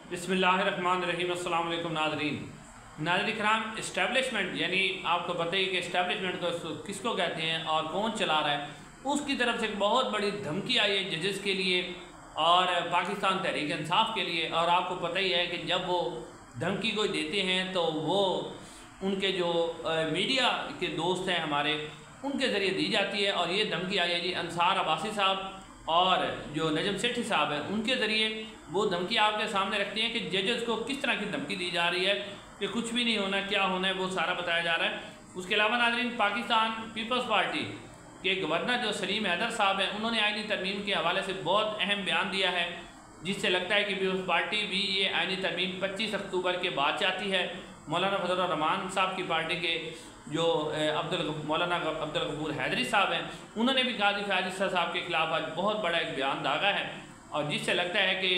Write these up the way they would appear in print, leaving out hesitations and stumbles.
बिस्मिल्लाहिर्रहमानिर्रहीम। अस्सलाम वालेकुम नाज़रीन कराम, इस्टेब्लिशमेंट यानी आपको पता ही कि इस्टेब्लिशमेंट को किसको कहते हैं और कौन चला रहा है, उसकी तरफ से एक बहुत बड़ी धमकी आई है जजेस के लिए और पाकिस्तान तहरीक इंसाफ के लिए। और आपको पता ही है कि जब वो धमकी कोई देते हैं तो वो उनके जो मीडिया के दोस्त हैं हमारे, उनके ज़रिए दी जाती है। और ये धमकी आई है जी अंसार अब्बासी साहब और जो नजम सेठी साहब हैं, उनके ज़रिए वो धमकी आपके सामने रखती हैं कि जजेस को किस तरह की धमकी दी जा रही है कि कुछ भी नहीं होना, क्या होना है वो सारा बताया जा रहा है। उसके अलावा नाज़रीन, पाकिस्तान पीपल्स पार्टी के गवर्नर जो सलीम हैदर साहब हैं, उन्होंने आईनी तरमीम के हवाले से बहुत अहम बयान दिया है, जिससे लगता है कि पीपल्स पार्टी भी ये आईनी तरमीम 25 अक्टूबर के बाद चाहती है। मौलाना फजलुर रहमान साहब की पार्टी के जो मौलाना अब्दुल गफूर हैदरी साहब हैं, उन्होंने भी काजी फ़याज़ साहब के खिलाफ आज बहुत बड़ा एक बयान दागा है, और जिससे लगता है कि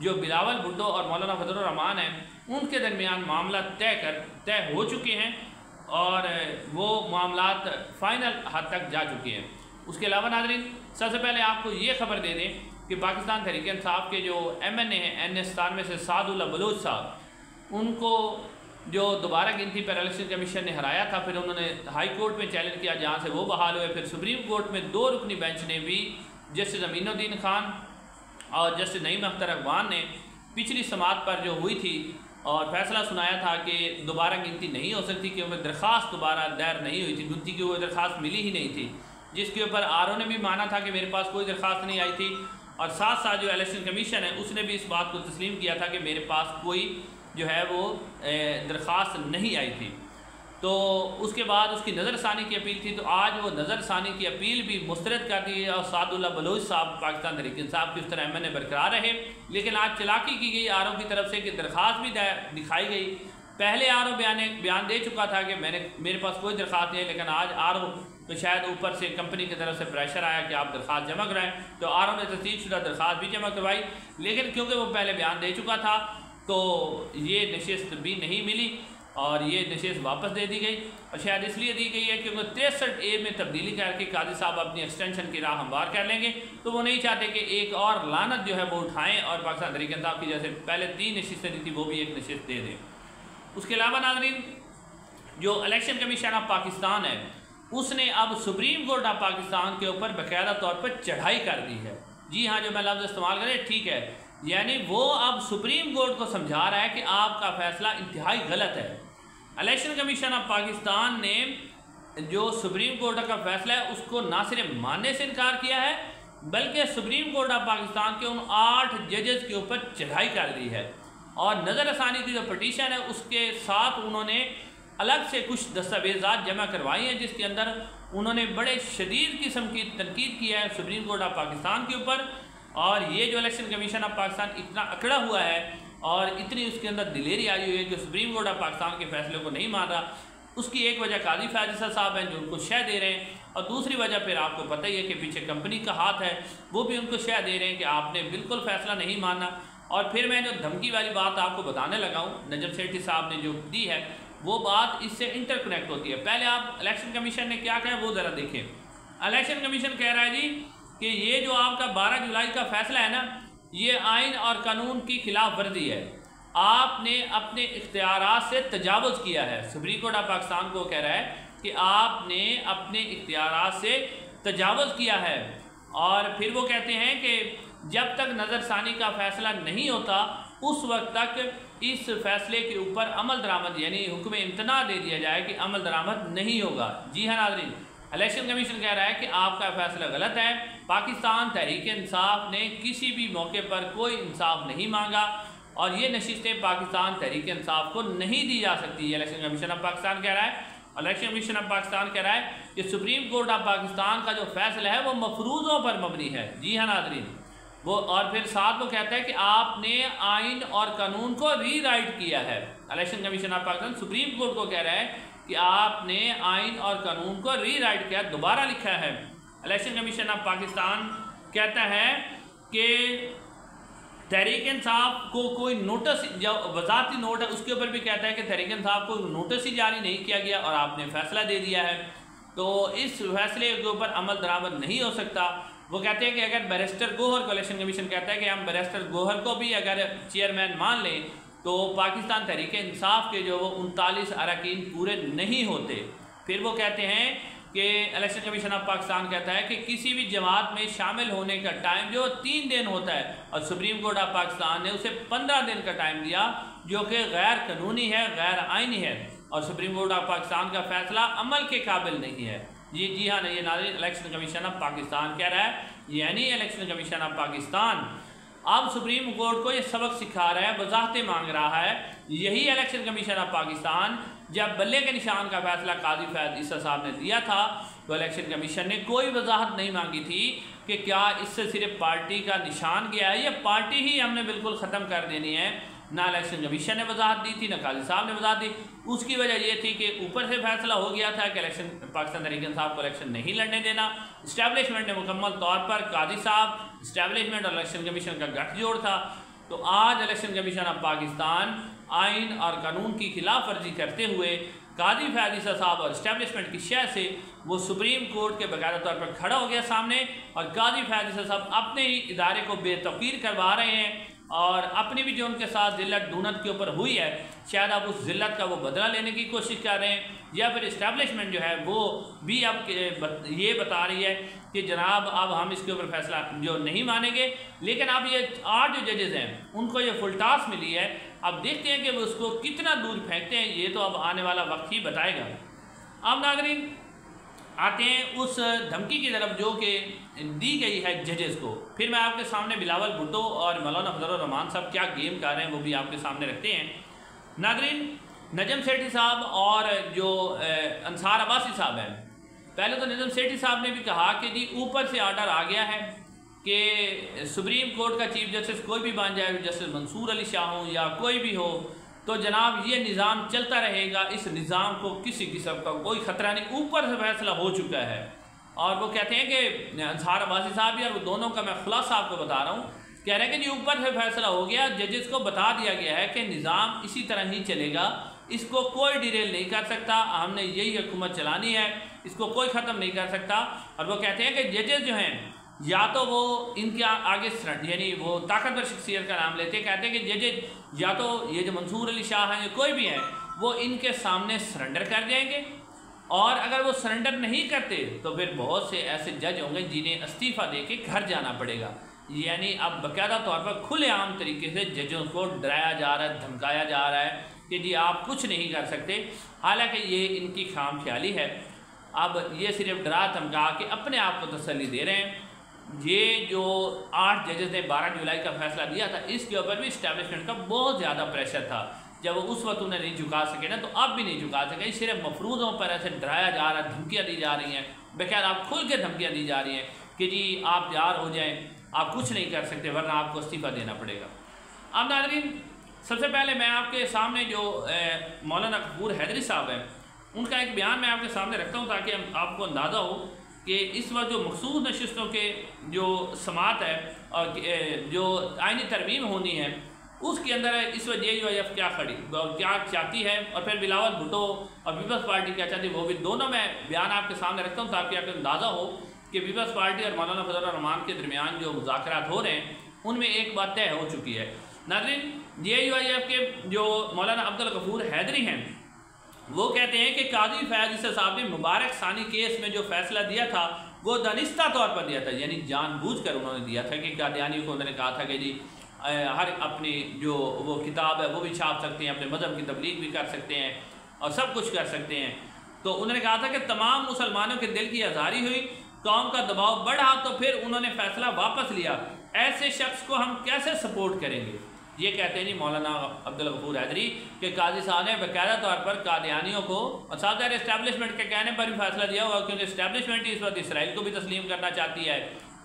जो बिलावल भुट्टो और मौलाना फजलुर रहमान हैं, उनके दरमियान मामला तय हो चुके हैं और वो मामलात फ़ाइनल हद तक जा चुके हैं। उसके अलावा नाज़रीन, सबसे पहले आपको ये ख़बर दे दें कि पाकिस्तान तहरीक इंसाफ के जो MNA हैं NS में से सादुल्ला बलोच साहब, उनको जो दोबारा गिनती पर इलेक्शन कमीशन ने हराया था, फिर उन्होंने हाई कोर्ट में चैलेंज किया जहाँ से वो बहाल हुए। फिर सुप्रीम कोर्ट में 2 रुकनी बेंच ने भी जस्टिस अमीनुद्दीन खान और जस्टिस नईम अख्तर अफगान ने पिछली समात पर जो हुई थी और फैसला सुनाया था कि दोबारा गिनती नहीं हो सकती, क्योंकि दरख्वास्त दोबारा दायर नहीं हुई थी, गिनती की वो दरख्वास्त मिली ही नहीं थी, जिसके ऊपर RO ने भी माना था कि मेरे पास कोई दरख्वास्त नहीं आई थी। और साथ साथ जो इलेक्शन कमीशन है उसने भी इस बात को तस्लीम किया था कि मेरे पास कोई जो है वो दरख्वास्त नहीं आई थी। तो उसके बाद उसकी नज़रसानी की अपील थी, तो आज वो नज़रसानी की अपील भी मुस्तरद कर दी है और सादुल्ला बलोच साहब पाकिस्तान तहरीक इंसाफ की उस तरह MNA बरकरार रहे। लेकिन आज चलाकी की गई RO की तरफ से कि दरख्वास्त भी दिखाई गई। पहले RO बयान दे चुका था कि मेरे पास कोई दरख्वास्त नहीं है, लेकिन आज RO तो शायद ऊपर से कंपनी की तरफ से प्रेशर आया कि आप दरख्वास्त जमा कराएं, तो RO ने तस्दीकशुदा दरख्वास्त भी जमा करवाई। लेकिन क्योंकि वो पहले बयान दे चुका था तो ये नशिस्त भी नहीं मिली और ये नशिस्त वापस दे दी गई, और शायद इसलिए दी गई है क्योंकि 63A में तब्दीली करके काजी साहब अपनी एक्सटेंशन की राह हमवार कर लेंगे, तो वो नहीं चाहते कि एक और लानत जो है वो उठाएं और पाकिस्तान तहरीक इंसाफ की जैसे पहले 3 नशिस्तें दी थी वो भी एक नशिस्त दे दें। उसके अलावा नाज़रीन, जो इलेक्शन कमीशन ऑफ पाकिस्तान है उसने अब सुप्रीम कोर्ट ऑफ पाकिस्तान के ऊपर बाकायदा तौर पर चढ़ाई कर दी है। जी हाँ, जो मैं लफ्ज़ इस्तेमाल करें ठीक है, यानी वो अब सुप्रीम कोर्ट को समझा रहा है कि आपका फ़ैसला इंतहाई गलत है। इलेक्शन कमीशन ऑफ पाकिस्तान ने जो सुप्रीम कोर्ट का फ़ैसला है उसको ना सिर्फ मानने से इनकार किया है, बल्कि सुप्रीम कोर्ट ऑफ पाकिस्तान के उन 8 जजेस के ऊपर चढ़ाई कर दी है। और नज़रसानी की जो पटिशन है उसके साथ उन्होंने अलग से कुछ दस्तावेज़ात जमा करवाई हैं, जिसके अंदर उन्होंने बड़े शदीद किस्म की तनकीद की है सुप्रीम कोर्ट ऑफ पाकिस्तान के ऊपर। और ये जो इलेक्शन कमीशन ऑफ पाकिस्तान इतना अकड़ा हुआ है और इतनी उसके अंदर दिलेरी आई हुई है कि सुप्रीम कोर्ट ऑफ पाकिस्तान के फैसले को नहीं मान रहा, उसकी एक वजह काजी फ़याज़ साहब हैं जो उनको शह दे रहे हैं, और दूसरी वजह फिर आपको पता ही है कि पीछे कंपनी का हाथ है, वो भी उनको शह दे रहे हैं कि आपने बिल्कुल फ़ैसला नहीं माना। और फिर मैं जो धमकी वाली बात आपको बताने लगा हूँ, नजम सेठी साहब ने जो दी है वो बात इससे इंटरकनेक्ट होती है। पहले आप इलेक्शन कमीशन ने क्या कहा वो ज़रा देखें। इलेक्शन कमीशन कह रहा है जी कि ये जो आपका 12 जुलाई का फ़ैसला है ना, ये आइन और कानून की खिलाफ वर्जी है, आपने अपने इख्तियारात से तजावुज़ किया है। सुप्रीम कोर्ट ऑफ पाकिस्तान को कह रहा है कि आपने अपने इख्तियारात से तजावुज़ किया है। और फिर वो कहते हैं कि जब तक नज़रसानी का फ़ैसला नहीं होता उस वक्त तक इस फैसले के ऊपर अमल दरामद यानी हुक्म इम्तना दे दिया जाए कि अमल दरामद नहीं होगा। जी हाँ नाज़रीन, इलेक्शन कमीशन कह रहा है कि आपका फैसला गलत है। पाकिस्तान तहरीक इंसाफ ने किसी भी मौके पर कोई इंसाफ नहीं मांगा और ये नशिस्तें पाकिस्तान तहरीक इंसाफ को नहीं दी जा सकती। ये इलेक्शन कमीशन ऑफ पाकिस्तान कह रहा है। इलेक्शन कमीशन ऑफ पाकिस्तान कह रहा है कि सुप्रीम कोर्ट ऑफ पाकिस्तान का जो फैसला है वो मफरूज़ों पर मबनी है। जी हाँ नाज़रीन, वो और फिर साथ वो कहता है कि आपने आइन और कानून को रीराइट किया है। Election commission of Pakistan supreme court को कह रहा है कि आपने आइन और कानून को रीराइट किया, दोबारा लिखा है। इलेक्शन कमीशन ऑफ पाकिस्तान कहता है कि तहरीक इंसाफ को कोई नोटिस, जो वजाती नोट है उसके ऊपर भी कहता है कि तहरीक इंसाफ को नोटिस ही जारी नहीं किया गया और आपने फैसला दे दिया है, तो इस फैसले के ऊपर अमल दरामद नहीं हो सकता। वो कहते हैं कि अगर बैरिस्टर गोहर को, इलेक्शन कमीशन कहता है कि हम बैरिस्टर गोहर को भी अगर चेयरमैन मान लें तो पाकिस्तान तहरीक इंसाफ के जो 39 अरकान पूरे नहीं होते। फिर वो कहते हैं कि इलेक्शन कमीशन ऑफ पाकिस्तान कहता है कि किसी भी जमात में शामिल होने का टाइम जो 3 दिन होता है और सुप्रीम कोर्ट ऑफ पाकिस्तान ने उसे 15 दिन का टाइम दिया, जो कि गैर कानूनी है, गैर आइनी है और सुप्रीम कोर्ट ऑफ पाकिस्तान का फैसला अमल के काबिल नहीं है। ये जी हाँ, ये नाज़रीन इलेक्शन कमीशन ऑफ पाकिस्तान कह रहा है, यानी इलेक्शन कमीशन ऑफ पाकिस्तान अब सुप्रीम कोर्ट को ये सबक सिखा रहा है, वजाहतें मांग रहा है। यही इलेक्शन कमीशन ऑफ पाकिस्तान जब बल्ले के निशान का फैसला काजी फैज़ ईसा साहब ने दिया था तो इलेक्शन कमीशन ने कोई वजाहत नहीं मांगी थी कि क्या इससे सिर्फ पार्टी का निशान गया है या पार्टी ही हमने बिल्कुल ख़त्म कर देनी है। ना इलेक्शन कमीशन ने वजाहत दी थी, ना काजी साहब ने वजाहत दी। उसकी वजह ये थी कि ऊपर से फैसला हो गया था कि इलेक्शन पाकिस्तान तहरीक इंसाफ को इलेक्शन नहीं लड़ने देना। इस्टेब्लिशमेंट ने मुकम्मल तौर पर काजी साहब, इस्टेब्लिशमेंट और इलेक्शन कमीशन का गठजोड़ था। तो आज इलेक्शन कमीशन ऑफ पाकिस्तान आइन और कानून की खिलाफ वर्जी करते हुए काजी फैज़ ईसा साहब और इस्टेब्लिशमेंट की शय से वो सुप्रीम कोर्ट के बाकायदा तौर पर खड़ा हो गया सामने और काजी फैज़ ईसा साहब अपने ही इदारे को बेतौकीर करवा रहे हैं और अपनी भी जो उनके साथ जिल्लत दूनत के ऊपर हुई है, शायद अब उस जिल्लत का वो बदला लेने की कोशिश कर रहे हैं या फिर इस्टेब्लिशमेंट जो है वो भी अब ये बता रही है कि जनाब अब हम इसके ऊपर फैसला जो नहीं मानेंगे। लेकिन अब ये 8 जो जजेज़ हैं उनको ये फुल टास्क मिली है, अब देखते हैं कि वो उसको कितना दूर फेंकते हैं, ये तो अब आने वाला वक्त ही बताएगा। अब नाज़रीन आते हैं उस धमकी की तरफ जो कि दी गई है जजेस को। फिर मैं आपके सामने बिलावल भुट्टो और मौलाना फजलुर रहमान साहब क्या गेम कर रहे हैं वो भी आपके सामने रखते हैं। नाज़रीन नजम सेठी साहब और जो अंसार अब्बासी साहब हैं, पहले तो नजम सेठी साहब ने भी कहा कि जी ऊपर से आर्डर आ गया है कि सुप्रीम कोर्ट का चीफ जस्टिस कोई भी बन जाए, जस्टिस मंसूर अली शाह हो या कोई भी हो, तो जनाब ये निज़ाम चलता रहेगा, इस निज़ाम को किसी किस्म का कोई ख़तरा नहीं, ऊपर से फैसला हो चुका है। और वो कहते हैं कि अंसार अब्बासी साहब भी और वो दोनों का मैं खुलासा आपको बता रहा हूँ, कह रहे हैं कि जी ऊपर से फैसला हो गया, जजेस को बता दिया गया है कि निज़ाम इसी तरह ही चलेगा, इसको कोई डिरेल नहीं कर सकता, हमने यही हुकूमत चलानी है, इसको कोई ख़त्म नहीं कर सकता। और वो कहते हैं कि जजेस जो हैं या तो वो इनके आगे यानी वो ताकतवर शख्सियत का नाम लेते हैं, कहते हैं कि जजेस या तो ये जो मंसूर अली शाह हैं या कोई भी हैं वो इनके सामने सरेंडर कर जाएंगे, और अगर वो सरेंडर नहीं करते तो फिर बहुत से ऐसे जज होंगे जिन्हें इस्तीफ़ा दे के घर जाना पड़ेगा। यानी अब बाकायदा तौर पर खुलेआम तरीके से जजों को डराया जा रहा है, धमकाया जा रहा है कि जी आप कुछ नहीं कर सकते। हालांकि ये इनकी खाम ख्याली है, अब ये सिर्फ डरा धमका के अपने आप को तसल्ली दे रहे हैं। ये जो 8 जजेस ने 12 जुलाई का फैसला दिया था, इसके ऊपर भी इस्टेब्लिशमेंट का बहुत ज़्यादा प्रेशर था। जब उस वक्त उन्हें नहीं झुका सके ना, तो अब भी नहीं झुका सके। सिर्फ मफरूज़ों पर ऐसे डराया जा रहा है, धमकियाँ दी जा रही हैं, बेखैर आप खुल के धमकियाँ दी जा रही हैं कि जी आप तैयार हो जाएँ, आप कुछ नहीं कर सकते वरना आपको इस्तीफ़ा देना पड़ेगा। अब नाज़रीन सबसे पहले मैं आपके सामने जो मौलाना कपूर हैदरी साहब हैं उनका एक बयान मैं आपके सामने रखता हूँ ताकि आपको अंदाज़ा हो कि इस वक्त जो मखसूस नशिस्तों के जो समात है और जो आइनी तरमीम होनी है उसके अंदर इस वक्त JUIF क्या खड़ी क्या चाहती है और फिर बिलावल भुट्टो और पीपल्स पार्टी क्या चाहती है, वो भी दोनों मैं बयान आपके सामने रखता हूँ ताकि आपको अंदाज़ा हो कि पीपल्स पार्टी और मौलाना फजलुर रहमान के दरमियान जो मुज़ाकरात हो रहे हैं उनमें एक बात तय हो चुकी है। नाज़रीन JUIF के जो मौलाना अब्दुल गफूर हैदरी हैं वो कहते हैं कि काजी फैज़ ईसा साहब ने मुबारक सानी केस में जो फैसला दिया था वो दानिस्ता तौर पर दिया था, यानी जानबूझकर उन्होंने दिया था कि कादियानियों को उन्होंने कहा था कि जी हर अपनी जो वो किताब है वो भी छाप सकते हैं, अपने मज़हब की तबलीग भी कर सकते हैं और सब कुछ कर सकते हैं। तो उन्होंने कहा था कि तमाम मुसलमानों के दिल की आज़ारी हुई, कौम का दबाव बढ़ा तो फिर उन्होंने फैसला वापस लिया, ऐसे शख्स को हम कैसे सपोर्ट करेंगे। ये कहते हैं जी मौलाना अब्दुल गफूर हैदरी के काजी साहब ने बाकायदा तौर पर कादियानियों को और साथ ही इस्टेब्लिशमेंट के कहने पर भी फैसला दिया होगा, क्योंकि इस्टेब्लिशमेंट इस वक्त इसराइल को भी तस्लीम करना चाहती है,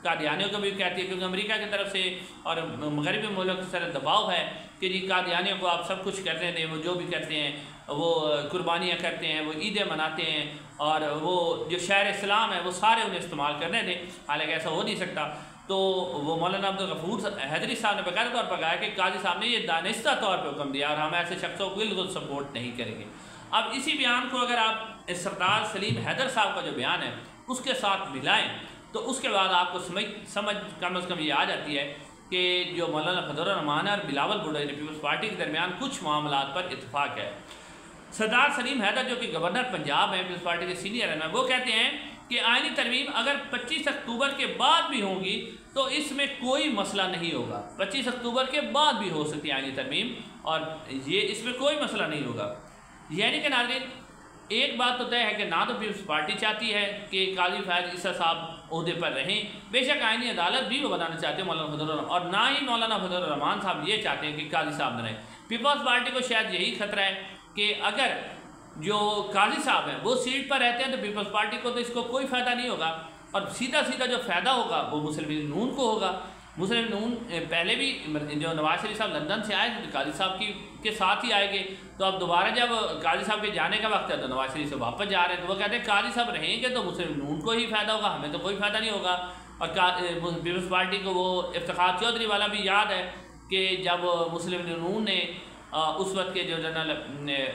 कादियानियों को भी कहती है, क्योंकि अमेरिका की तरफ से और मगरबी मुल्क की तरफ दबाव है कि जी कादियानियों को आप सब कुछ करने दें, वो जो भी करते हैं, वो कुर्बानियाँ करते हैं, वो ईदें मनाते हैं और वो जो शहर इस्लाम है वो सारे उन्हें इस्तेमाल करने दें। हालांकि ऐसा हो नहीं सकता। तो वो मौलाना अब्दुल गफूर हैदरी साहब ने बाकायदा तौर पर कहा कि काजी साहब ने ये दानिस्ता तौर पर हुक्म दिया और हम ऐसे शख्सों को बिल्कुल सपोर्ट नहीं करेंगे। अब इसी बयान को अगर आप सरदार सलीम हैदर साहब का जो बयान है उसके साथ मिलाएं तो उसके बाद आपको समझ कम अज़ कम ये आ जाती है कि जो मौलाना फजल रहमान और बिलावल भुट्टो यानी पीपल्स पार्टी के दरमियान कुछ मामलात पर इतफाक़ है। सरदार सलीम हैदर जो कि गवर्नर पंजाब हैं, पीपल्स पार्टी के सीनियर हैं, वो कहते हैं कि आईनी तरमीम अगर 25 अक्टूबर के बाद भी होंगी तो इसमें कोई मसला नहीं होगा। 25 अक्टूबर के बाद भी हो सकती है आईनी तरमीम और ये इसमें कोई मसला नहीं होगा। यानी कि नाज़रीन, एक बात तो तय है कि ना तो पीपल्स पार्टी चाहती है कि काजी फैज़ ईसा साहब ओहदे पर रहें, बेशक आईनी अदालत भी वो बनाना चाहते हैं मौलाना फजल, और ना ही मौलाना फजल रहमान साहब ये चाहते हैं कि काजी साहब न रहें। पीपल्स पार्टी को शायद यही खतरा है कि अगर जो काजी साहब हैं वो सीट पर रहते हैं तो पीपल्स पार्टी को तो इसको कोई फ़ायदा नहीं होगा, और सीधा सीधा जो फ़ायदा होगा वो मुस्लिम लीग नून को होगा। मुस्लिम नून पहले भी जो नवाज शरीफ साहब लंदन से आए तो काजी साहब के साथ ही आएंगे, तो अब दोबारा जब काजी साहब के जाने का वक्त है तो नवाज शरीफ से वापस जा रहे हैं, तो वो कहते हैं काजी साहब रहेंगे तो मुस्लिम नून को ही फ़ायदा होगा, हमें तो कोई फ़ायदा नहीं होगा। और पीपल्स पार्टी को वो इफ्तिखार चौधरी वाला भी याद है कि जब मुस्लिम नून ने उस वक्त के जो जनरल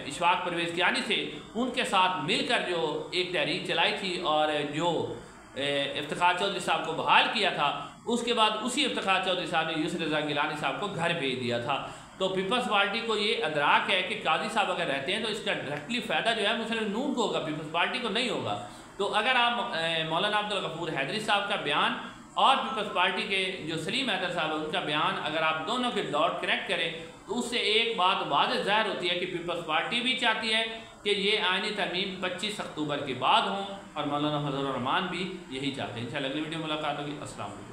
इशफाक परवेज़ कियानी थे उनके साथ मिलकर जो एक तहरीक चलाई थी और जो इफ्तिखार चौधरी साहब को बहाल किया था, उसके बाद उसी इफ्तिखार चौधरी साहब ने यूसुफ रज़ा गिलानी साहब को घर भेज दिया था। तो पीपल्स पार्टी को ये अदराक है कि काजी साहब अगर रहते हैं तो इसका डायरेक्टली फ़ायदा जो है मुस्लिम नून को होगा, पीपल्स पार्टी को नहीं होगा। तो अगर आप मौलाना अब्दुल गफूर हैदरी साहब का बयान और पीपल्स पार्टी के जो सलीम हैदर साहब है उनका बयान अगर आप दोनों के डॉट कनेक्ट करें तो उससे एक बात वाज़ेह ज़ाहिर होती है कि पीपल्स पार्टी भी चाहती है कि ये आईनी तरमीम 25 अक्टूबर के बाद हों और मौलाना फजल रहमान भी यही चाहते हैं। इंशाअल्लाह अगली वीडियो में मुलाकात होगी। अस्सलाम वालेकुम।